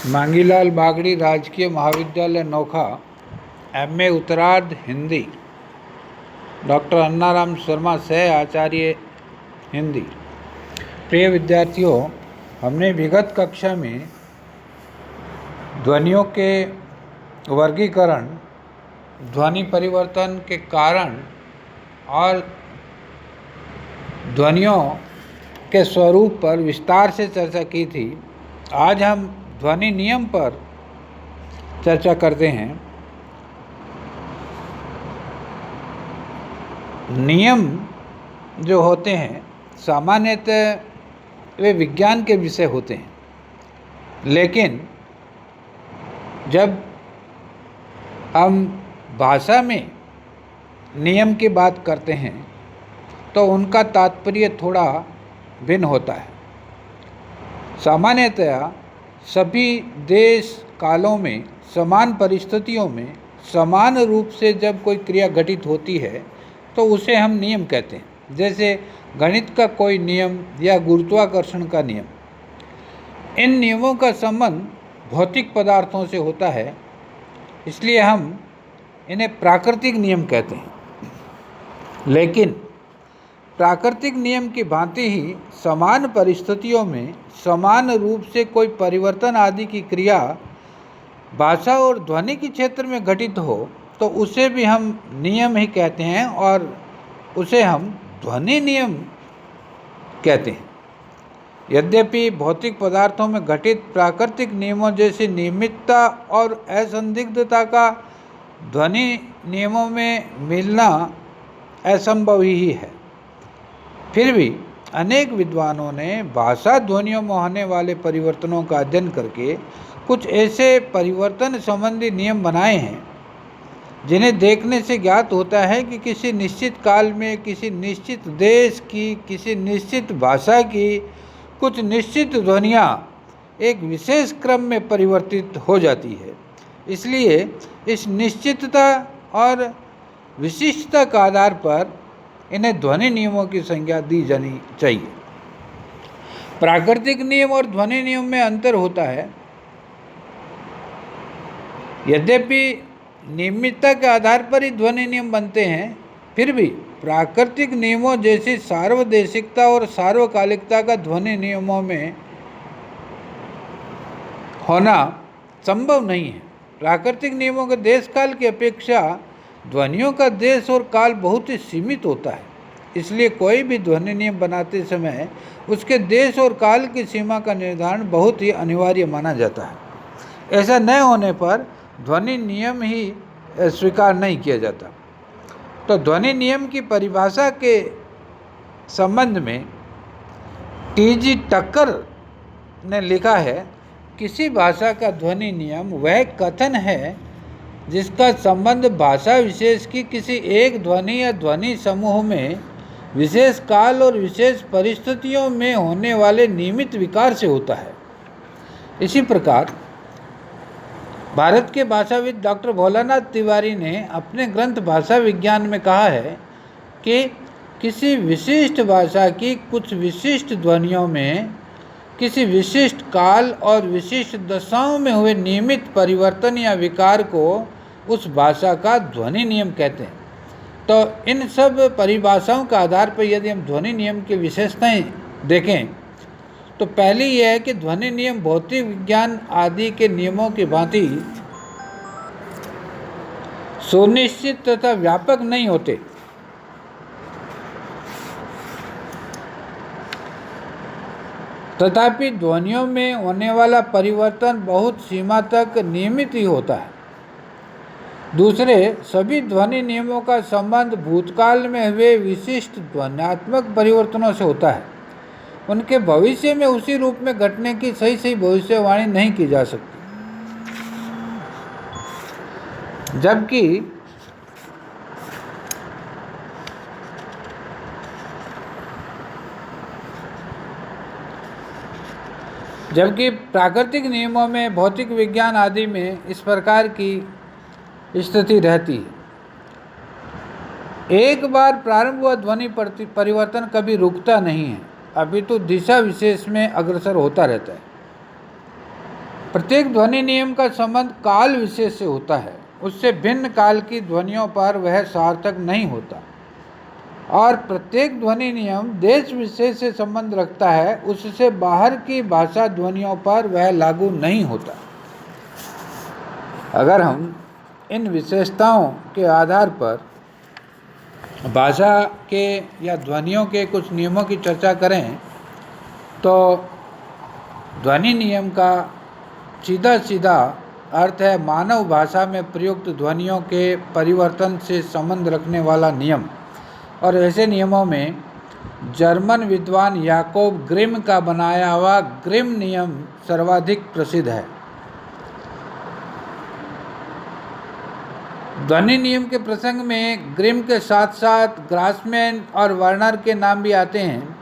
मांगीलाल बागड़ी राजकीय महाविद्यालय नोखा, MA उत्तरार्ध हिंदी, डॉक्टर अन्नाराम शर्मा सह आचार्य हिंदी। प्रिय विद्यार्थियों, हमने विगत कक्षा में ध्वनियों के वर्गीकरण, ध्वनि परिवर्तन के कारण और ध्वनियों के स्वरूप पर विस्तार से चर्चा की थी। आज हम ध्वनि नियम पर चर्चा करते हैं। नियम जो होते हैं सामान्यतः वे विज्ञान के विषय होते हैं, लेकिन जब हम भाषा में नियम की बात करते हैं तो उनका तात्पर्य थोड़ा भिन्न होता है। सामान्यतया सभी देश कालों में समान परिस्थितियों में समान रूप से जब कोई क्रिया घटित होती है तो उसे हम नियम कहते हैं, जैसे गणित का कोई नियम या गुरुत्वाकर्षण का नियम। इन नियमों का संबंध भौतिक पदार्थों से होता है, इसलिए हम इन्हें प्राकृतिक नियम कहते हैं। लेकिन प्राकृतिक नियम की भांति ही समान परिस्थितियों में समान रूप से कोई परिवर्तन आदि की क्रिया भाषा और ध्वनि के क्षेत्र में घटित हो तो उसे भी हम नियम ही कहते हैं और उसे हम ध्वनि नियम कहते हैं। यद्यपि भौतिक पदार्थों में घटित प्राकृतिक नियमों जैसी नियमितता और असंदिग्धता का ध्वनि नियमों में मिलना असंभव ही है, फिर भी अनेक विद्वानों ने भाषा ध्वनियों में होने वाले परिवर्तनों का अध्ययन करके कुछ ऐसे परिवर्तन संबंधी नियम बनाए हैं जिन्हें देखने से ज्ञात होता है कि किसी निश्चित काल में किसी निश्चित देश की किसी निश्चित भाषा की कुछ निश्चित ध्वनियाँ एक विशेष क्रम में परिवर्तित हो जाती है। इसलिए इस निश्चितता और विशिष्टता के आधार पर इन्हें ध्वनि नियमों की संज्ञा दी जानी चाहिए। प्राकृतिक नियम और ध्वनि नियम में अंतर होता है। यद्यपि नियमितता के आधार पर ही ध्वनि नियम बनते हैं, फिर भी प्राकृतिक नियमों जैसी सार्वदेशिकता और सार्वकालिकता का ध्वनि नियमों में होना संभव नहीं है। प्राकृतिक नियमों के देश काल की अपेक्षा ध्वनियों का देश और काल बहुत ही सीमित होता है, इसलिए कोई भी ध्वनि नियम बनाते समय उसके देश और काल की सीमा का निर्धारण बहुत ही अनिवार्य माना जाता है। ऐसा न होने पर ध्वनि नियम ही स्वीकार नहीं किया जाता। तो ध्वनि नियम की परिभाषा के संबंध में TG टक्कर ने लिखा है, किसी भाषा का ध्वनि नियम वह कथन है जिसका संबंध भाषा विशेष की किसी एक ध्वनि या ध्वनि समूह में विशेष काल और विशेष परिस्थितियों में होने वाले नियमित विकार से होता है। इसी प्रकार भारत के भाषाविद डॉक्टर भोलानाथ तिवारी ने अपने ग्रंथ भाषा विज्ञान में कहा है कि किसी विशिष्ट भाषा की कुछ विशिष्ट ध्वनियों में किसी विशिष्ट काल और विशिष्ट दशाओं में हुए नियमित परिवर्तन या विकार को उस भाषा का ध्वनि नियम कहते हैं। तो इन सब परिभाषाओं के आधार पर यदि हम ध्वनि नियम की विशेषताएं देखें तो पहली यह है कि ध्वनि नियम भौतिक विज्ञान आदि के नियमों की भांति सुनिश्चित तथा व्यापक नहीं होते। तथापि ध्वनियों में होने वाला परिवर्तन बहुत सीमा तक नियमित ही होता है। दूसरे सभी ध्वनि नियमों का संबंध भूतकाल में हुए विशिष्ट ध्वन्यात्मक परिवर्तनों से होता है। उनके भविष्य में उसी रूप में घटने की सही भविष्यवाणी नहीं की जा सकती। जबकि प्राकृतिक नियमों में भौतिक विज्ञान आदि में इस प्रकार की स्थिति रहती है। एक बार प्रारंभ हुआ ध्वनि परिवर्तन कभी रुकता नहीं है, अभी तो दिशा विशेष में अग्रसर होता रहता है। प्रत्येक ध्वनि नियम का संबंध काल विशेष से होता है। उससे भिन्न काल की ध्वनियों पर वह सार्थक नहीं होता। और प्रत्येक ध्वनि नियम देश विशेष से संबंध रखता है, उससे बाहर की भाषा ध्वनियों पर वह लागू नहीं होता। अगर हम इन विशेषताओं के आधार पर भाषा के या ध्वनियों के कुछ नियमों की चर्चा करें तो ध्वनि नियम का सीधा सीधा अर्थ है मानव भाषा में प्रयुक्त ध्वनियों के परिवर्तन से संबंध रखने वाला नियम। और ऐसे नियमों में जर्मन विद्वान याकोब ग्रिम का बनाया हुआ ग्रिम नियम सर्वाधिक प्रसिद्ध है। ध्वनि नियम के प्रसंग में ग्रिम के साथ साथ ग्रासमैन और वर्नर के नाम भी आते हैं।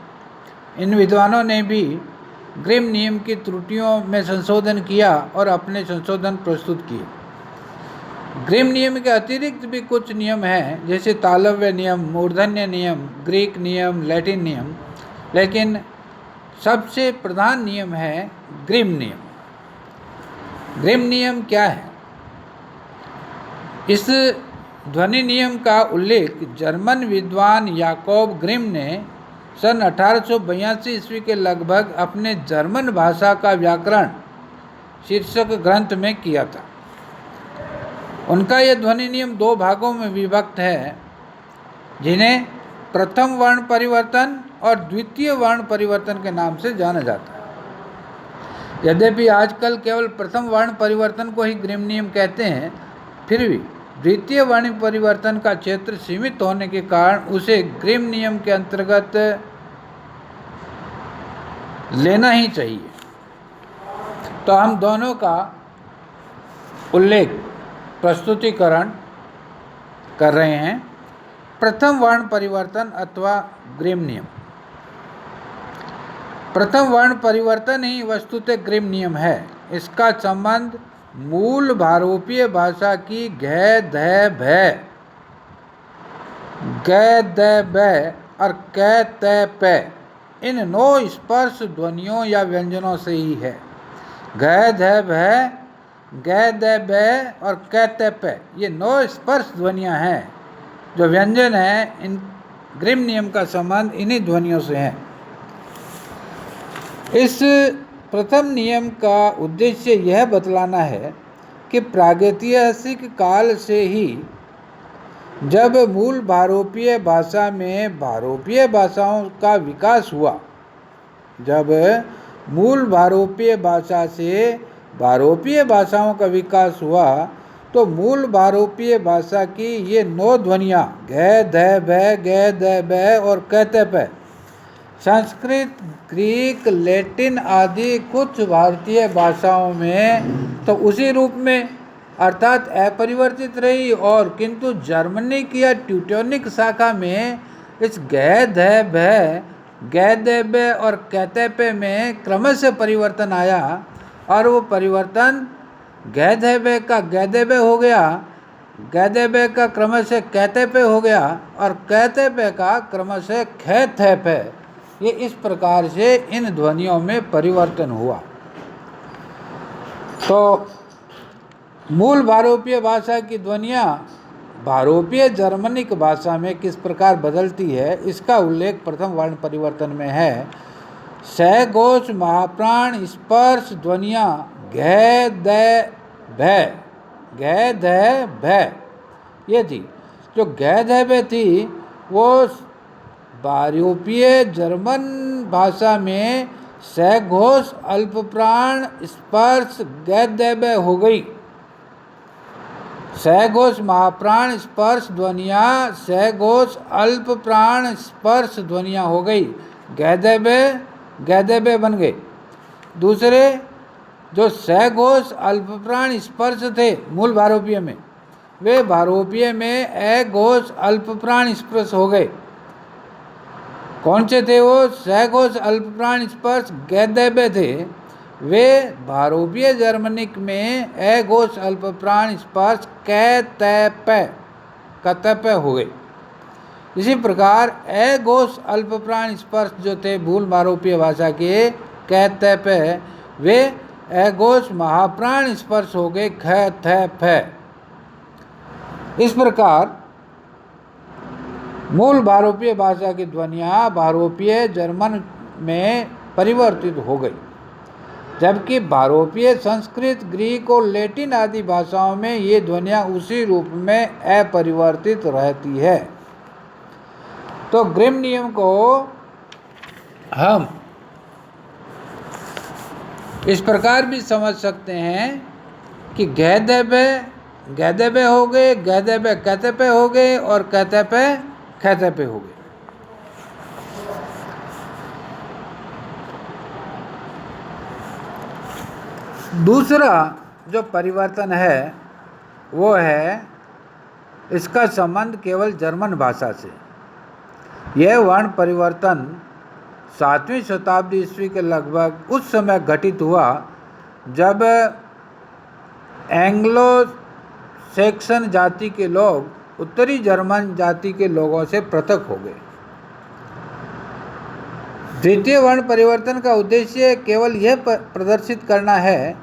इन विद्वानों ने भी ग्रिम नियम की त्रुटियों में संशोधन किया और अपने संशोधन प्रस्तुत किए। ग्रिम नियम के अतिरिक्त भी कुछ नियम हैं, जैसे तालव्य नियम, मूर्धन्य नियम, ग्रीक नियम, लैटिन नियम, लेकिन सबसे प्रधान नियम है ग्रिम नियम। ग्रिम नियम क्या है? इस ध्वनि नियम का उल्लेख जर्मन विद्वान याकोब ग्रिम ने सन 1882 ईस्वी के लगभग अपने जर्मन भाषा का व्याकरण शीर्षक ग्रंथ में किया था। उनका यह ध्वनि नियम दो भागों में विभक्त है, जिन्हें प्रथम वर्ण परिवर्तन और द्वितीय वर्ण परिवर्तन के नाम से जाना जाता है। यद्यपि आजकल केवल प्रथम वर्ण परिवर्तन को ही ग्रिम नियम कहते हैं, फिर भी द्वितीय वर्ण परिवर्तन का क्षेत्र सीमित होने के कारण उसे ग्रिम नियम के अंतर्गत लेना ही चाहिए। तो हम दोनों का उल्लेख प्रस्तुतिकरण कर रहे हैं। प्रथम वर्ण परिवर्तन अथवा ग्रिम नियम। प्रथम वर्ण परिवर्तन ही वस्तुतः ग्रिम नियम है। इसका संबंध मूल भारोपीय भाषा की घ ध भ, ग द ब और क त प इन 9 स्पर्श ध्वनियों या व्यंजनों से ही है। घ ध भ, ग द ब और क त प ये 9 स्पर्श ध्वनियाँ हैं। जो व्यंजन हैं, इन ग्रिम नियम का संबंध इन्हीं ध्वनियों से है। इस प्रथम नियम का उद्देश्य यह बतलाना है कि प्रागैतिहासिक काल से ही जब मूल भारोपीय भाषा में भारोपीय भाषाओं का विकास हुआ, जब मूल भारोपीय भाषा से भारोपीय भाषाओं का विकास हुआ, तो मूल भारोपीय भाषा की ये 9 ध्वनियाँ घ ध भ, ग द ब और क त प संस्कृत, ग्रीक, लैटिन आदि कुछ भारतीय भाषाओं में तो उसी रूप में अर्थात अपरिवर्तित रही, और किंतु जर्मनिक या ट्यूटोनिक शाखा में इस ग ध भ, ग द ब और क त प में क्रमशः परिवर्तन आया। और वो परिवर्तन ग ध ब का ग द ब हो गया, ग द ब का क्रमशः क त प हो गया और क त प का क्रमशः ख थ प। ये इस प्रकार से इन ध्वनियों में परिवर्तन हुआ। तो मूल भारोपीय भाषा की ध्वनियाँ भारोपीय जर्मनिक भाषा में किस प्रकार बदलती है, इसका उल्लेख प्रथम वर्ण परिवर्तन में है। स घोष महाप्राण स्पर्श ध्वनियाँ घ द भ, घ ध भ ये थी। जो घ ध भ थी वो भारोपीय जर्मन भाषा में स घोष अल्प प्राण स्पर्श ग द ब हो गई। स घोष महाप्राण स्पर्श ध्वनियाँ स घोष अल्प प्राण स्पर्श ध्वनियाँ हो गई, ग द ब बन गए। दूसरे जो स घोष अल्प प्राण स्पर्श थे मूल भारोपीय में, वे भारोपीय में अ घोष अल्प प्राण स्पर्श हो गए। कौन से थे वो? स घोष अल्प प्राण स्पर्श ग द ब थे। वे भारोपीय जर्मनिक में अ घोष अल्प प्राण स्पर्श क त प हो गए। इसी प्रकार अ घोष अल्प प्राण स्पर्श जो थे मूल भारोपीय भाषा के क त प, वे घोष महाप्राण स्पर्श हो गए ख थ फ। इस प्रकार मूल भारोपीय भाषा की ध्वनियाँ भारोपीय जर्मन में परिवर्तित हो गई, जबकि भारोपीय संस्कृत, ग्रीक और लैटिन आदि भाषाओं में ये ध्वनियाँ उसी रूप में अपरिवर्तित रहती है। तो ग्रिम नियम को हम इस प्रकार भी समझ सकते हैं कि गैदबे हो गए, गैदबे कहते हो गए और कहते पे हो गए। दूसरा जो परिवर्तन है वो है इसका संबंध केवल जर्मन भाषा से। यह वर्ण परिवर्तन 7वीं शताब्दी ईस्वी के लगभग उस समय घटित हुआ जब एंग्लो सैक्सन जाति के लोग उत्तरी जर्मन जाति के लोगों से पृथक हो गए। द्वितीय वर्ण परिवर्तन का उद्देश्य केवल यह प्रदर्शित करना है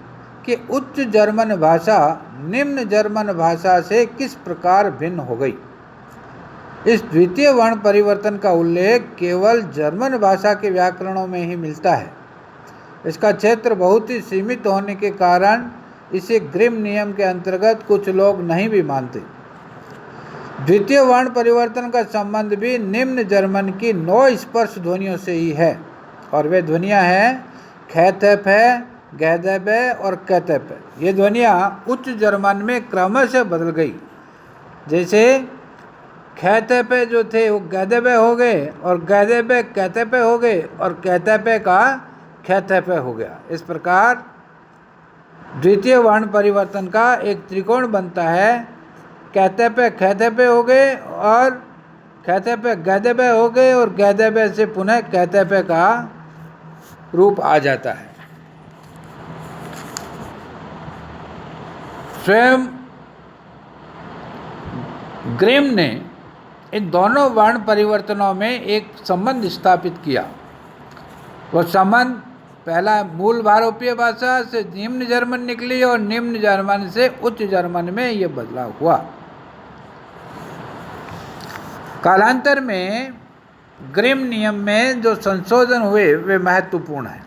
कि उच्च जर्मन भाषा निम्न जर्मन भाषा से किस प्रकार भिन्न हो गई। इस द्वितीय वर्ण परिवर्तन का उल्लेख केवल जर्मन भाषा के व्याकरणों में ही मिलता है। इसका क्षेत्र बहुत ही सीमित होने के कारण इसे ग्रिम नियम के अंतर्गत कुछ लोग नहीं भी मानते। द्वितीय वर्ण परिवर्तन का संबंध भी निम्न जर्मन की 9 स्पर्श ध्वनियों से ही है, और वे ध्वनियाँ हैं ख थ फ, गैदबे और कहते। ये ध्वनियाँ उच्च जर्मन में क्रमशः बदल गई। जैसे कहते पे जो थे वो गैदबे हो गए, और गैदबे कहते पे हो गए, और कहते पे का कहते पे हो गया। इस प्रकार द्वितीय वर्ण परिवर्तन का एक त्रिकोण बनता है। कहते पे हो गए, और कहते पे गैदबे हो गए, और गैदबे से पुनः कहते पे का रूप आ जाता है। स्वयं ग्रिम ने इन दोनों वर्ण परिवर्तनों में एक संबंध स्थापित किया। वो संबंध पहला मूल भारोपीय भाषा से निम्न जर्मन निकली और निम्न जर्मन से उच्च जर्मन में ये बदलाव हुआ। कालांतर में ग्रिम नियम में जो संशोधन हुए वे महत्वपूर्ण हैं।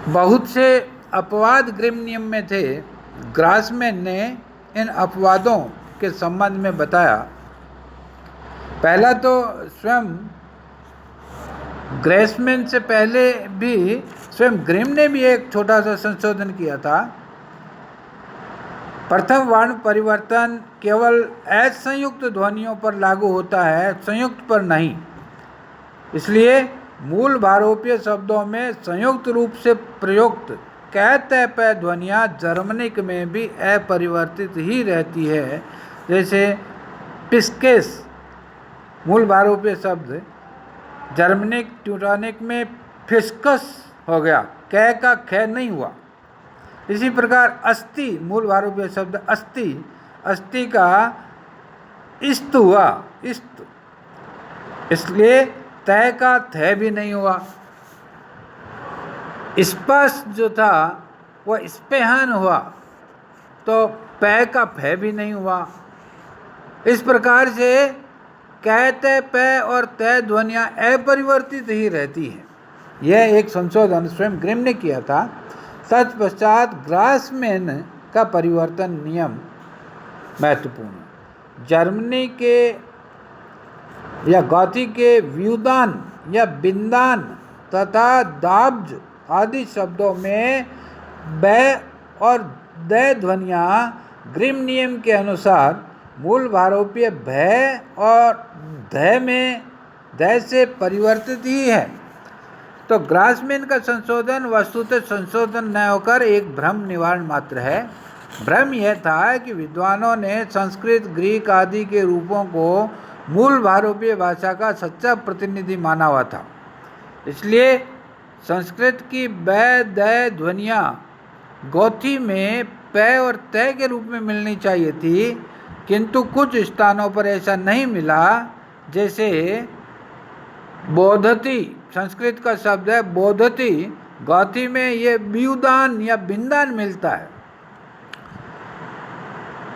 बहुत से अपवाद ग्रिम नियम में थे। ग्रासमैन ने इन अपवादों के संबंध में बताया। पहला तो स्वयं ग्रासमैन से पहले भी स्वयं ग्रिम ने भी एक छोटा सा संशोधन किया था। प्रथम वर्ण परिवर्तन केवल असंयुक्त ध्वनियों पर लागू होता है, संयुक्त पर नहीं। इसलिए मूल भारोपीय शब्दों में संयुक्त रूप से प्रयुक्त कहते पे ध्वनियाँ जर्मनिक में भी अपरिवर्तित ही रहती है। जैसे पिस्केस मूल भारोपीय शब्द जर्मनिक ट्यूटोनिक में फिस्कस हो गया, कै का ख नहीं हुआ। इसी प्रकार अस्थि मूल भारोपीय शब्द अस्थि, अस्थि का इस्त हुआ, इस्त, इसलिए तय का थ भी नहीं हुआ। स्पर्श जो था वह स्पेहन हुआ, तो पै का फै भी नहीं हुआ। इस प्रकार से कहते पै और तय ध्वनियाँ अपरिवर्तित ही रहती हैं। यह एक संशोधन स्वयं ग्रिम ने किया था। तत्पश्चात ग्रासमैन का परिवर्तन नियम महत्वपूर्ण। जर्मनी के या गॉथी के व्यूदान या बिंदान तथा दाब्ज आदि शब्दों में ब और द ध्वनियाँ ग्रिम नियम के अनुसार मूल भारोपीय भय और ध में द से परिवर्तित ही है। तो ग्रासमैन का संशोधन वस्तुतः संशोधन न होकर एक भ्रम निवारण मात्र है। भ्रम यह था कि विद्वानों ने संस्कृत, ग्रीक आदि के रूपों को मूल भारोपीय भाषा का सच्चा प्रतिनिधि माना हुआ था। इसलिए संस्कृत की ब द ध्वनियाँ गौथी में प और तय के रूप में मिलनी चाहिए थी, किंतु कुछ स्थानों पर ऐसा नहीं मिला। जैसे बोधति, संस्कृत का शब्द है बोधति, गौथी में ये ब्यूदान या बिंदान मिलता है।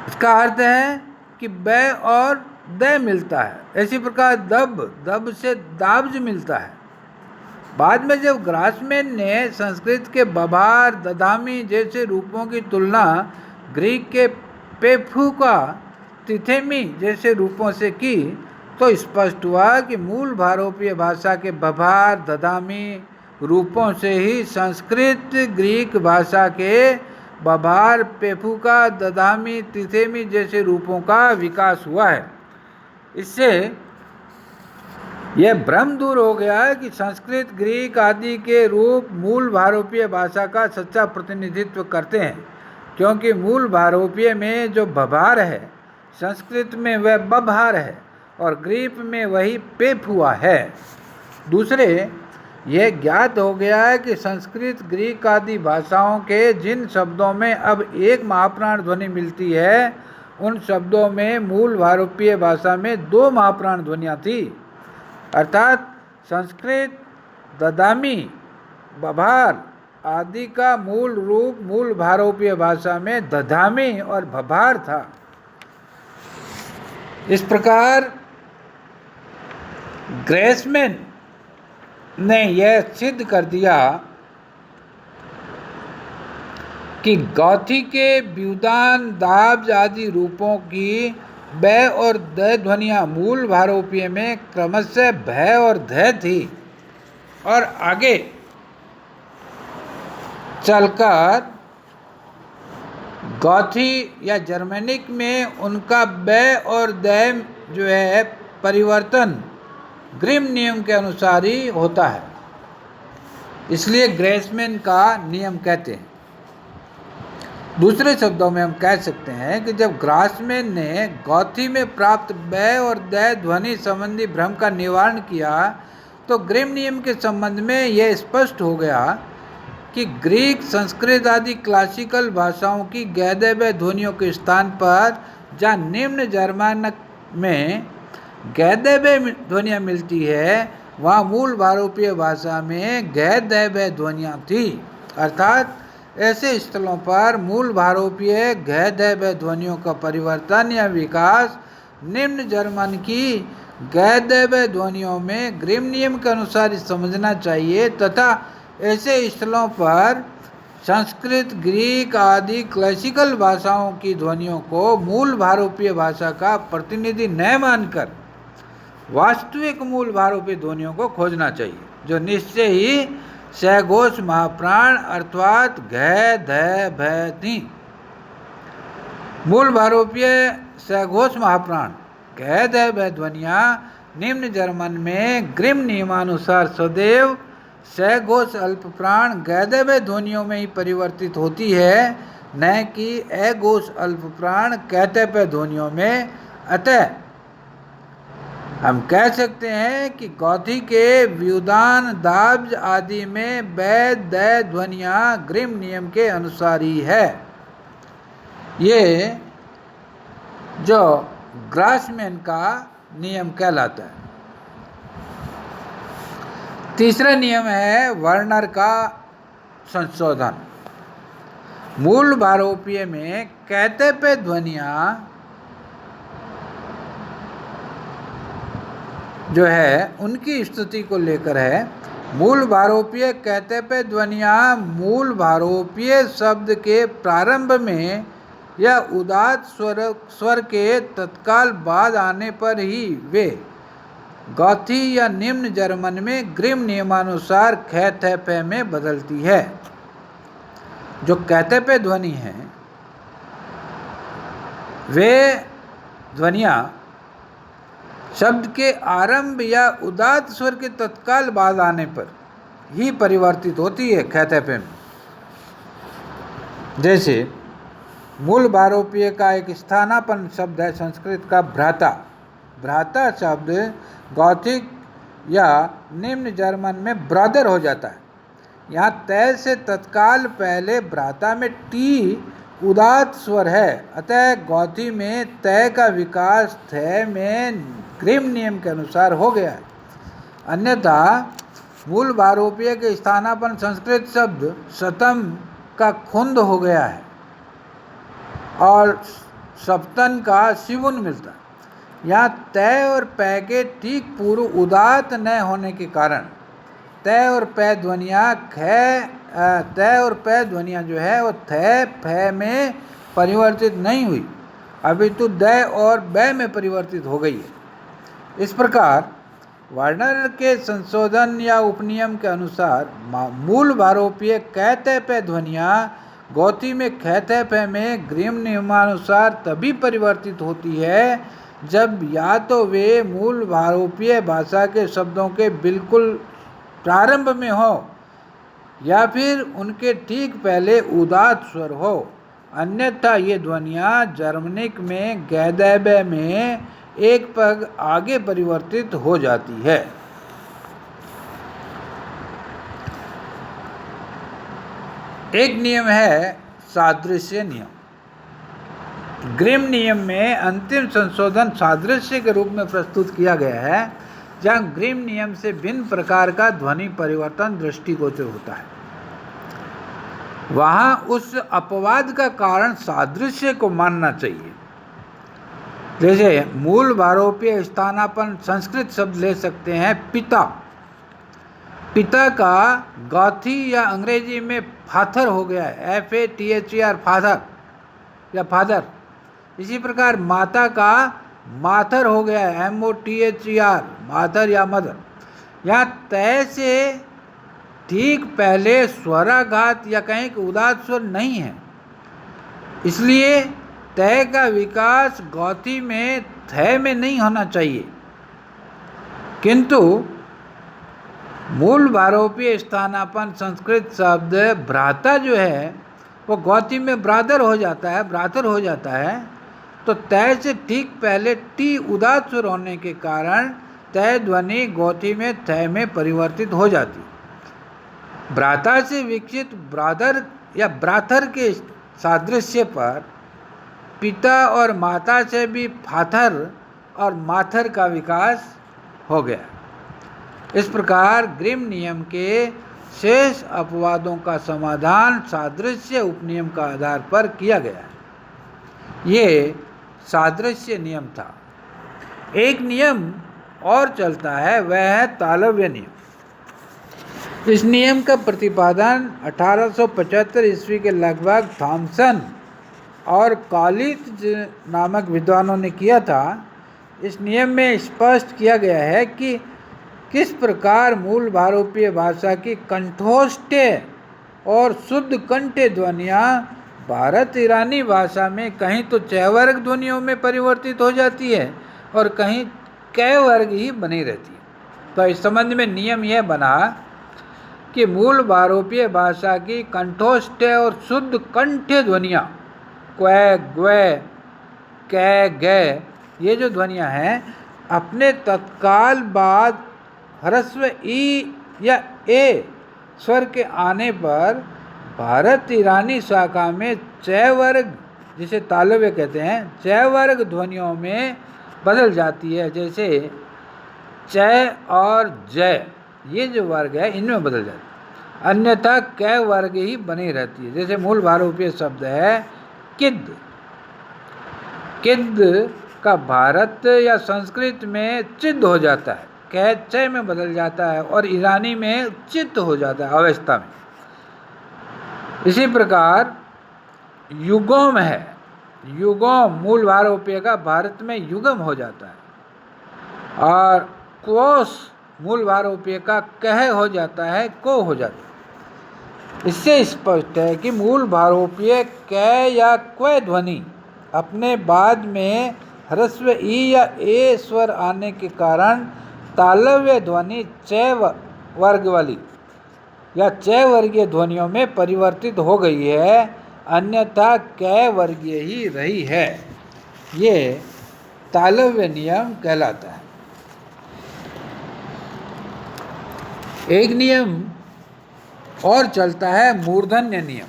इसका अर्थ है कि बै और द मिलता है। इसी प्रकार दब, दब से दाब्ज मिलता है। बाद में जब ग्रासमैन ने संस्कृत के बभार, दधामी जैसे रूपों की तुलना ग्रीक के पेफुका, तिथेमी जैसे रूपों से की, तो स्पष्ट हुआ कि मूल भारोपीय भाषा के बभार, दधामी रूपों से ही संस्कृत ग्रीक भाषा के बभार, पेफुका, दधामी, तिथेमी जैसे रूपों का विकास हुआ है। इससे यह भ्रम दूर हो गया है कि संस्कृत, ग्रीक आदि के रूप मूल भारोपीय भाषा का सच्चा प्रतिनिधित्व करते हैं, क्योंकि मूल भारोपीय में जो बभार है, संस्कृत में वह बभार है और ग्रीक में वही पेफुआ है। दूसरे, यह ज्ञात हो गया है कि संस्कृत, ग्रीक आदि भाषाओं के जिन शब्दों में अब एक महाप्राण ध्वनि मिलती है, उन शब्दों में मूल भारोपीय भाषा में 2 महाप्राण ध्वनियाँ थी। अर्थात संस्कृत, ददामी, बभार आदि का मूल रूप मूल भारोपीय भाषा में दधामी और बभार था। इस प्रकार ग्रासमैन ने यह सिद्ध कर दिया कि गौथी के ब्यूदान, दाब्ज आदि रूपों की ब और द ध्वनियाँ मूल भारोपीय में क्रमशः भ और ध थी, और आगे चलकर गौथी या जर्मनिक में उनका ब और द जो है परिवर्तन ग्रिम नियम के अनुसार ही होता है। इसलिए ग्रासमैन का नियम कहते हैं। दूसरे शब्दों में हम कह सकते हैं कि जब ग्रासमैन ने गौथी में प्राप्त ब और द ध्वनि संबंधी भ्रम का निवारण किया, तो ग्रिम नियम के संबंध में यह स्पष्ट हो गया कि ग्रीक, संस्कृत आदि क्लासिकल भाषाओं की गैदब ध्वनियों के स्थान पर जहाँ निम्न जर्मनिक में गैदब ध्वनियाँ मिलती है, वहाँ मूल भारोपीय भाषा में गैदब ध्वनियाँ थी। अर्थात ऐसे स्थलों पर मूल भारोपीय गैदब ध्वनियों का परिवर्तन या विकास निम्न जर्मन की गैदब ध्वनियों में ग्रिम नियम के अनुसार समझना चाहिए, तथा ऐसे स्थलों पर संस्कृत, ग्रीक आदि क्लासिकल भाषाओं की ध्वनियों को मूल भारोपीय भाषा का प्रतिनिधि न मानकर वास्तविक मूल भारोपीय ध्वनियों को खोजना चाहिए, जो निश्चय ही सघोष महाप्राण अर्थात घ, ध, भ थी। मूल भारोपीय सघोष महाप्राण घ, ध, भ ध्वनियाँ निम्न जर्मन में ग्रिम नियमानुसार सदैव सघोष अल्प प्राण गैदब ध्वनियों में ही परिवर्तित होती है, न कि अघोष अल्प प्राण कैतप ध्वनियों में। अतः हम कह सकते हैं कि गौथी के व्युदान, दाब्ज आदि में ब, द ध्वनियाँ ग्रिम नियम के अनुसार ही है। ये जो ग्रासमैन का नियम कहलाता है। तीसरा नियम है वर्नर का संशोधन। मूल भारोपीय में कैतप ध्वनियाँ जो है उनकी स्थिति को लेकर है। मूल भारोपीय कैतप ध्वनियाँ मूल भारोपीय शब्द के प्रारंभ में या उदात्त स्वर के तत्काल बाद आने पर ही वे गौथी या निम्न जर्मन में ग्रिम नियमानुसार ख, थ, प में बदलती है। जो कैतप ध्वनि है, वे ध्वनियाँ शब्द के आरंभ या उदात्त स्वर के तत्काल बाद आने पर ही परिवर्तित होती है ख, थ, प में। जैसे मूल भारोपीय का एक स्थानापन्न शब्द है संस्कृत का भ्राता। भ्राता शब्द गौथिक या निम्न जर्मन में ब्रदर हो जाता है। यहाँ तय से तत्काल पहले भ्राता में टी उदात्त स्वर है, अतः गौथी में तय का विकास थ में ग्रिम नियम के अनुसार हो गया है। अन्यथा मूल भारोपीय के स्थानापन्न संस्कृत शब्द शतम का खुंद हो गया है और सप्तन का शिवुन मिलता है। यहाँ तय और पै के ठीक पूर्व उदात्त न होने के कारण तय और पै ध्वनियाँ तय और पै ध्वनियाँ जो है वो थ फै में परिवर्तित नहीं हुई, अपितु द और बै में परिवर्तित हो गई है। इस प्रकार वार्नर के संशोधन या उपनियम के अनुसार मूल भारोपीय कै तय पै ध्वनियाँ गौती में ख तय पै में ग्रीम नियमानुसार तभी परिवर्तित होती है जब या तो वे मूल भारोपीय भाषा के शब्दों के बिल्कुल प्रारंभ में हो या फिर उनके ठीक पहले उदात्त स्वर हो, अन्यथा ये ध्वनियाँ जर्मनिक में गैदैबे में एक पग आगे परिवर्तित हो जाती है। एक नियम है सादृश्य नियम। ग्रिम नियम में अंतिम संशोधन सादृश्य के रूप में प्रस्तुत किया गया है, जहाँ ग्रिम नियम से भिन्न प्रकार का ध्वनि परिवर्तन दृष्टिगोचर होता है। वहाँ उस अपवाद का कारण सादृश्य को मानना चाहिए। जैसे मूल भारोपीय स्थानापन्न संस्कृत शब्द ले सकते हैं पिता। पिता का गौथी या अंग्रेजी में फाथर हो गया है, FATHER फादर या फादर। इसी प्रकार माता का माथर हो गया है, MOTHER माथर या मदर। यहाँ तय से ठीक पहले स्वराघात या कहीं कि उदात्त स्वर नहीं है, इसलिए तय का विकास गौती में थ में नहीं होना चाहिए, किंतु मूल भारोपीय स्थानापन्न संस्कृत शब्द भ्राता जो है वो गौती में ब्रादर हो जाता है, भ्रातर हो जाता है। तो तय से ठीक पहले टी उदात्त स्वर होने के कारण तय ध्वनि गौती में थ में परिवर्तित हो जाती है। भ्राता से विकसित ब्रादर या ब्राथर के सादृश्य पर पिता और माता से भी फाथर और माथर का विकास हो गया। इस प्रकार ग्रिम नियम के शेष अपवादों का समाधान सादृश्य उपनियम का आधार पर किया गया है। ये सादृश्य नियम था। एक नियम और चलता है, वह है तालव्य नियम। इस नियम का प्रतिपादन 1875 ईस्वी के लगभग थॉमसन और कॉलिज नामक विद्वानों ने किया था। इस नियम में स्पष्ट किया गया है कि किस प्रकार मूल भारोपीय भाषा की कंठोष्ठ और शुद्ध कंठ्य ध्वनियाँ भारत ईरानी भाषा में कहीं तो च वर्ग ध्वनियों में परिवर्तित हो जाती है और कहीं क वर्ग ही बनी रहती है। तो इस संबंध में नियम यह बना कि मूल भारोपीय भाषा की कंठोष्ठ और शुद्ध कंठ्य ध्वनियाँ क्वै ग्वै कै गै ये जो ध्वनियाँ हैं अपने तत्काल बाद ह्रस्व ई या ए स्वर के आने पर भारत ईरानी शाखा में च वर्ग जिसे तालव्य कहते हैं च वर्ग ध्वनियों में बदल जाती है। जैसे च और जय ये जो वर्ग है इनमें बदल जाती है, अन्यथा कै वर्ग ही बनी रहती है। जैसे मूल भारोपीय शब्द है किद। किद का भारत या संस्कृत में चिद हो जाता है, कै च में बदल जाता है और ईरानी में चित्त हो जाता है अवस्था में। इसी प्रकार युगोम है, युगोम मूल भारोपीय का भारत में युगम हो जाता है और कोस मूल भारोपीय का कह हो जाता है, को हो जाता है। इससे स्पष्ट है कि मूल भारोपीय कै या क्व ध्वनि अपने बाद में ह्रस्व ई या ए स्वर आने के कारण तालव्य ध्वनि च वर्ग वाली या च वर्गीय ध्वनियों में परिवर्तित हो गई है, अन्यथा कै वर्गीय ही रही है। ये तालव्य नियम कहलाता है। एक नियम और चलता है मूर्धन्य नियम।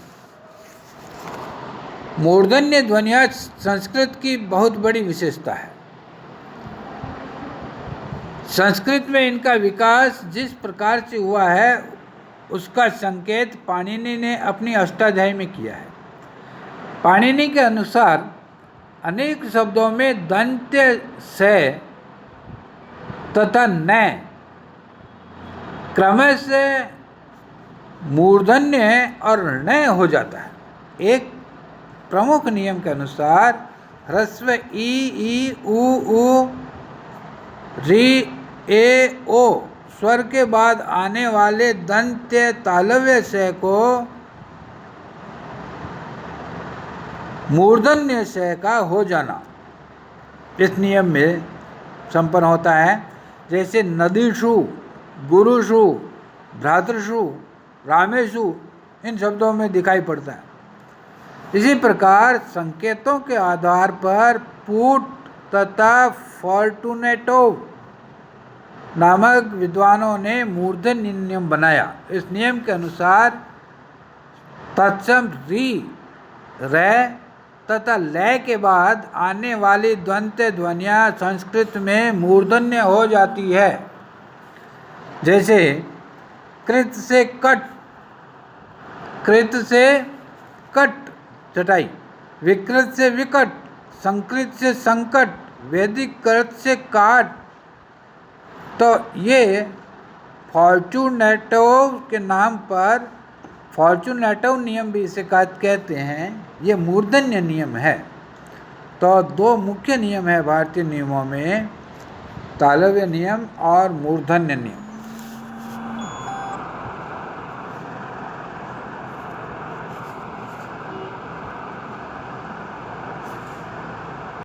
मूर्धन्य ध्वनियाँ संस्कृत की बहुत बड़ी विशेषता है। संस्कृत में इनका विकास जिस प्रकार से हुआ है उसका संकेत पाणिनि ने अपनी अष्टाध्यायी में किया है। पाणिनि के अनुसार अनेक शब्दों में दंत्य से तथा न क्रम से मूर्धन्य और ण हो जाता है। एक प्रमुख नियम के अनुसार ह्रस्व ई उ री ए ओ स्वर के बाद आने वाले दंत्य तालव्य से को मूर्धन्य से का हो जाना इस नियम में संपन्न होता है। जैसे नदीषु, गुरुषु, भ्रातृषु, रामेषु इन शब्दों में दिखाई पड़ता है। इसी प्रकार संकेतों के आधार पर पूट तथा फॉर्टुनेटो नामक विद्वानों ने मूर्धन्य नियम बनाया। इस नियम के अनुसार तत्सम री रे तथा लय के बाद आने वाली द्वंद्व ध्वनियाँ संस्कृत में मूर्धन्य हो जाती है। जैसे कृत से कट, कृत से कट चटाई, विकृत से विकट, संकृत से संकट, वैदिक कृत से काट। तो ये फॉर्चुनेटो के नाम पर फॉर्चुनेटो नियम भी इसे कहते हैं। ये मूर्धन्य नियम है। तो दो मुख्य नियम है भारतीय नियमों में, तालव्य नियम और मूर्धन्य नियम।